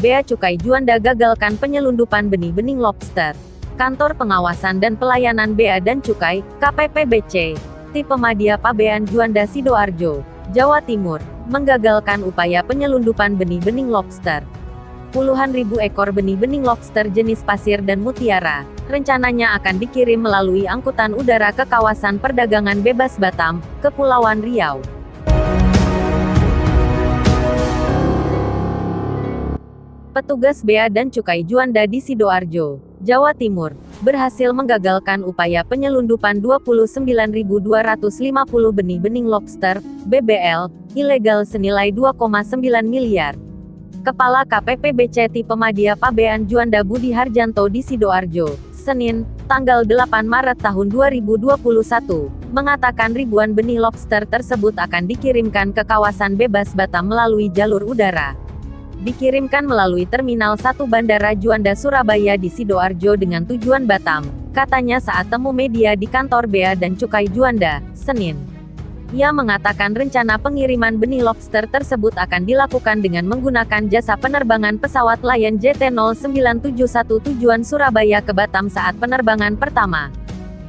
Bea Cukai Juanda gagalkan penyelundupan benih-benih lobster. Kantor Pengawasan dan Pelayanan Bea dan Cukai, KPPBC, Tipe Madya Pabean Juanda Sidoarjo, Jawa Timur, menggagalkan upaya penyelundupan benih-benih lobster. Puluhan ribu ekor benih-benih lobster jenis pasir dan mutiara, rencananya akan dikirim melalui angkutan udara ke kawasan perdagangan bebas Batam, Kepulauan Riau. Petugas Bea dan Cukai Juanda di Sidoarjo, Jawa Timur, berhasil menggagalkan upaya penyelundupan 29.250 benih-benih lobster, BBL, ilegal senilai 2,9 miliar. Kepala KPPBC Tipe Madya Pabean Juanda Budi Harjanto di Sidoarjo, Senin, tanggal 8 Maret tahun 2021, mengatakan ribuan benih lobster tersebut akan dikirimkan ke kawasan bebas Batam melalui jalur udara. Dikirimkan melalui Terminal 1 Bandara Juanda Surabaya di Sidoarjo dengan tujuan Batam, katanya saat temu media di kantor Bea dan Cukai Juanda, Senin. Ia mengatakan rencana pengiriman benih lobster tersebut akan dilakukan dengan menggunakan jasa penerbangan pesawat Lion JT0971 tujuan Surabaya ke Batam saat penerbangan pertama.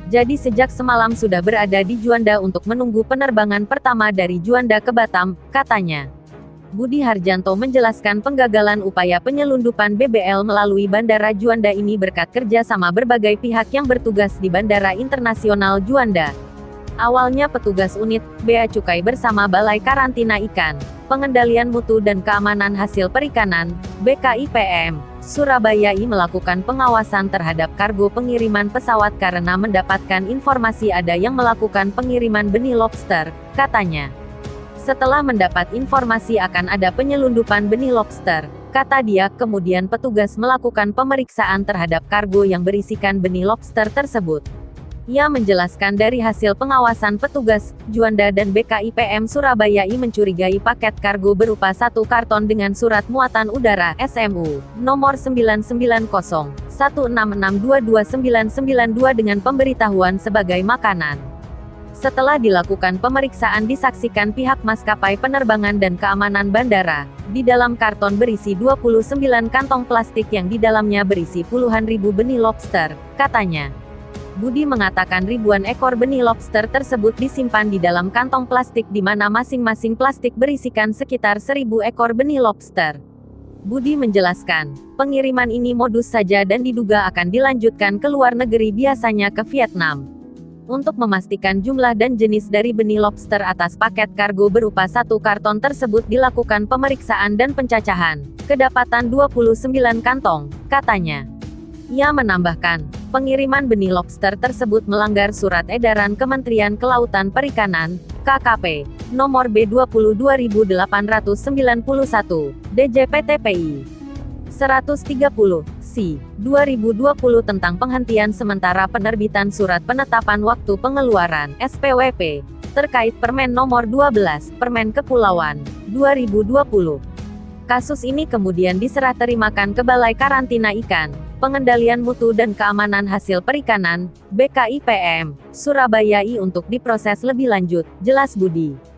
Jadi sejak semalam sudah berada di Juanda untuk menunggu penerbangan pertama dari Juanda ke Batam, katanya. Budi Harjanto menjelaskan penggagalan upaya penyelundupan BBL melalui Bandara Juanda ini berkat kerja sama berbagai pihak yang bertugas di Bandara Internasional Juanda. Awalnya petugas unit Bea Cukai bersama Balai Karantina Ikan, Pengendalian Mutu dan Keamanan Hasil Perikanan, BKIPM, Surabaya melakukan pengawasan terhadap kargo pengiriman pesawat karena mendapatkan informasi ada yang melakukan pengiriman benih lobster, katanya. Setelah mendapat informasi akan ada penyelundupan benih lobster, kata dia, kemudian petugas melakukan pemeriksaan terhadap kargo yang berisikan benih lobster tersebut. Ia menjelaskan dari hasil pengawasan petugas, Juanda dan BKIPM Surabaya mencurigai paket kargo berupa satu karton dengan surat muatan udara SMU, nomor 99016622992 dengan pemberitahuan sebagai makanan. Setelah dilakukan pemeriksaan disaksikan pihak maskapai penerbangan dan keamanan bandara, di dalam karton berisi 29 kantong plastik yang di dalamnya berisi puluhan ribu benih lobster, katanya. Budi mengatakan ribuan ekor benih lobster tersebut disimpan di dalam kantong plastik di mana masing-masing plastik berisikan sekitar 1.000 ekor benih lobster. Budi menjelaskan, pengiriman ini modus saja dan diduga akan dilanjutkan ke luar negeri biasanya ke Vietnam. Untuk memastikan jumlah dan jenis dari benih lobster atas paket kargo berupa satu karton tersebut dilakukan pemeriksaan dan pencacahan, kedapatan 29 kantong, katanya. Ia menambahkan, pengiriman benih lobster tersebut melanggar Surat Edaran Kementerian Kelautan Perikanan, KKP, nomor B20 2891, DJPTPI. 130, Si, 2020 tentang penghentian sementara penerbitan Surat Penetapan Waktu Pengeluaran, SPWP, terkait Permen Nomor 12, Permen Kepulauan, 2020. Kasus ini kemudian diserah terimakan ke Balai Karantina Ikan, Pengendalian Mutu dan Keamanan Hasil Perikanan, BKIPM, Surabaya untuk diproses lebih lanjut, jelas Budi.